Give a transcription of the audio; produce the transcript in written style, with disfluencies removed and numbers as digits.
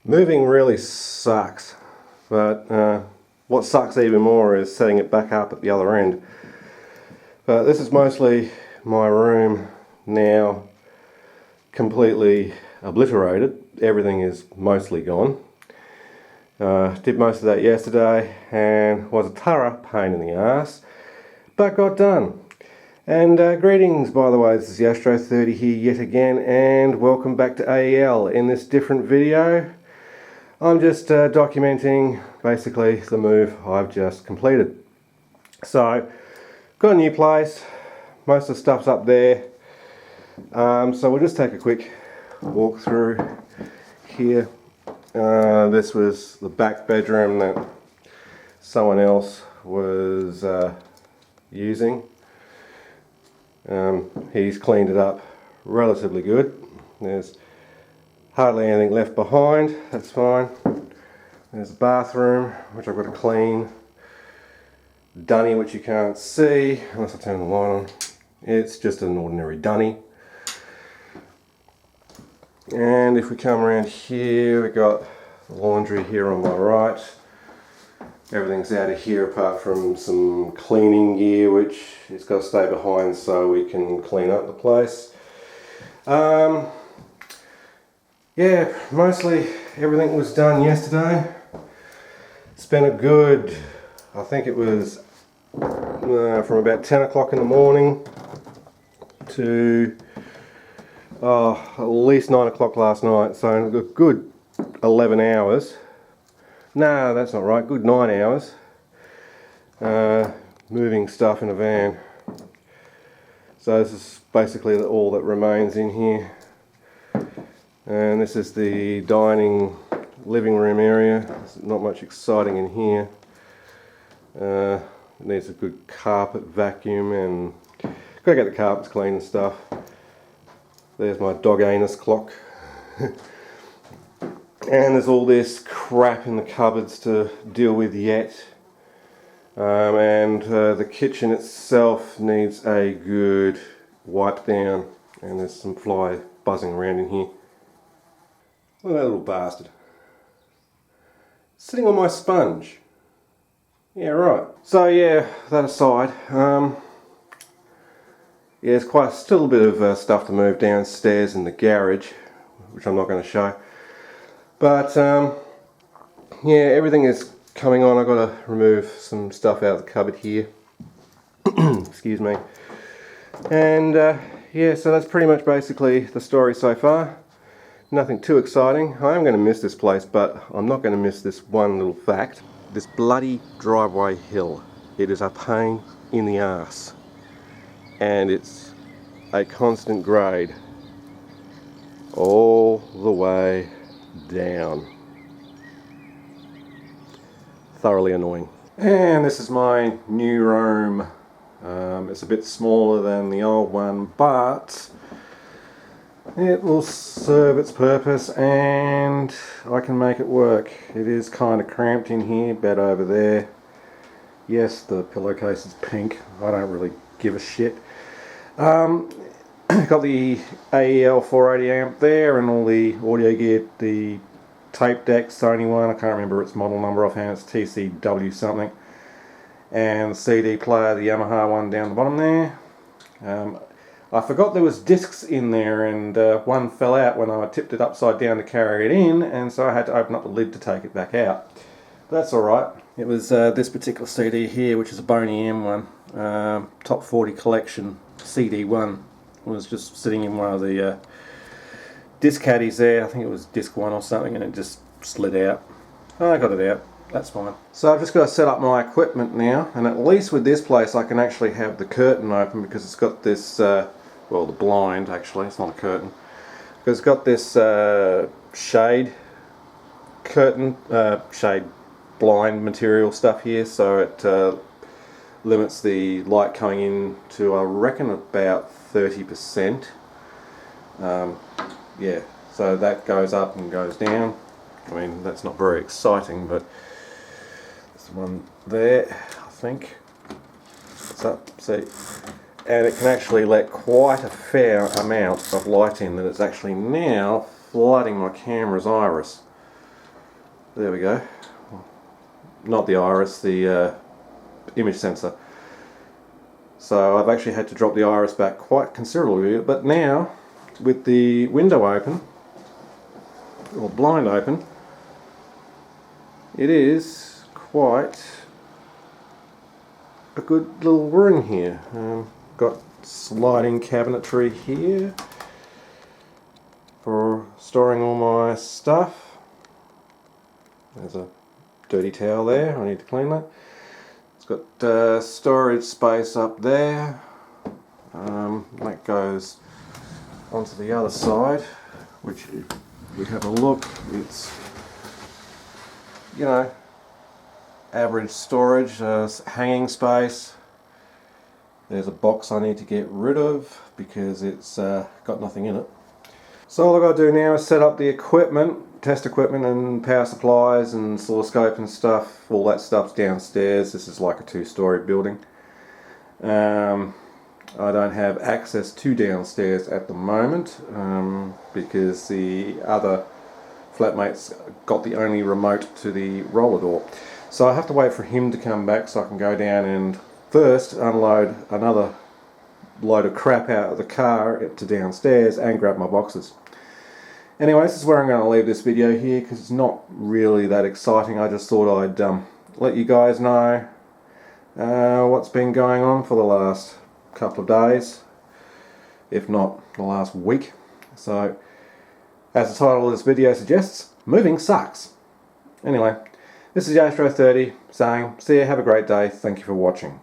Moving really sucks, but what sucks even more is setting it back up at the other end. But this is mostly my room now, completely obliterated. Everything is mostly gone. Did most of that yesterday and was a thorough pain in the ass, but got done. And greetings, by the way, this is the Astro 30 here yet again, and welcome back to AEL. In this different video, I'm just documenting basically the move I've just completed. So, got a new place, most of the stuff's up there, so we'll just take a quick walk through here. This was the back bedroom that someone else was using. He's cleaned it up relatively good. There's hardly anything left behind, that's fine. There's the bathroom, which I've got to clean. Dunny, which you can't see unless I turn the light on. It's just an ordinary dunny. And if we come around here, we've got the laundry here on my right. Everything's out of here apart from some cleaning gear, which has got to stay behind so we can clean up the place. Yeah, mostly everything was done yesterday. Spent a good, I think it was from about 10 o'clock in the morning to at least 9 o'clock last night, so a good 11 hours. No, that's not right, good 9 hours moving stuff in a van. So this is basically all that remains in here. And this is the dining living room area. There's not much exciting in here. It needs a good carpet vacuum and gotta get the carpets clean and stuff. There's my dog anus clock. And there's all this crap in the cupboards to deal with yet. And the kitchen itself needs a good wipe down. And there's some fly buzzing around in here. Look at that little bastard. Sitting on my sponge. Yeah, right. So yeah, that aside, yeah, it's still a bit of stuff to move downstairs in the garage, which I'm not going to show. But yeah, everything is coming on. I've got to remove some stuff out of the cupboard here. Excuse me. And yeah, so that's pretty much basically the story so far. Nothing too exciting. I am going to miss this place, but I'm not going to miss this one little fact. This bloody driveway hill. It is a pain in the ass. And it's a constant grade all the way down. Thoroughly annoying. And this is my new room. It's a bit smaller than the old one, but it will serve its purpose and I can make it work. It is kind of cramped in here, bed over there. Yes, the pillowcase is pink. I don't really give a shit. Got the AEL 480 amp there and all the audio gear. The tape deck, Sony one, I can't remember its model number offhand, it's TCW something. And the CD player, the Yamaha one down the bottom there. I forgot there was discs in there and one fell out when I tipped it upside down to carry it in, and so I had to open up the lid to take it back out. But that's alright. It was this particular CD here, which is a Boney M one, Top 40 Collection CD1. It was just sitting in one of the disc caddies there. I think it was disc 1 or something, and it just slid out. I got it out. That's fine. So I've just got to set up my equipment now, and at least with this place I can actually have the curtain open because it's got this, well, the blind actually, it's not a curtain, because it's got this shade curtain, shade blind material stuff here, so it limits the light coming in to, I reckon, about 30%. Yeah, so that goes up and goes down. I mean, that's not very exciting, but there's one there, I think. It's up, see. And it can actually let quite a fair amount of light in that it's actually now flooding my camera's iris. There we go. Not the iris, the image sensor. So I've actually had to drop the iris back quite considerably, but now with the window open, or blind open, it is quite a good little room here. Got sliding cabinetry here for storing all my stuff. There's a dirty towel there, I need to clean that. It's got storage space up there. That goes onto the other side, which if we have a look, it's, you know, average storage, hanging space. There's a box I need to get rid of because it's got nothing in it. So all I've got to do now is set up the equipment, test equipment and power supplies and oscilloscope and stuff. All that stuff's downstairs. This is like a 2-story building. I don't have access to downstairs at the moment because the other flatmate's got the only remote to the roller door. So I have to wait for him to come back so I can go down and first unload another load of crap out of the car to downstairs and grab my boxes. Anyway, this is where I'm going to leave this video here because it's not really that exciting. I just thought I'd let you guys know what's been going on for the last couple of days, if not the last week. So, as the title of this video suggests, moving sucks. Anyway, this is Astro30 saying, see you, have a great day, thank you for watching.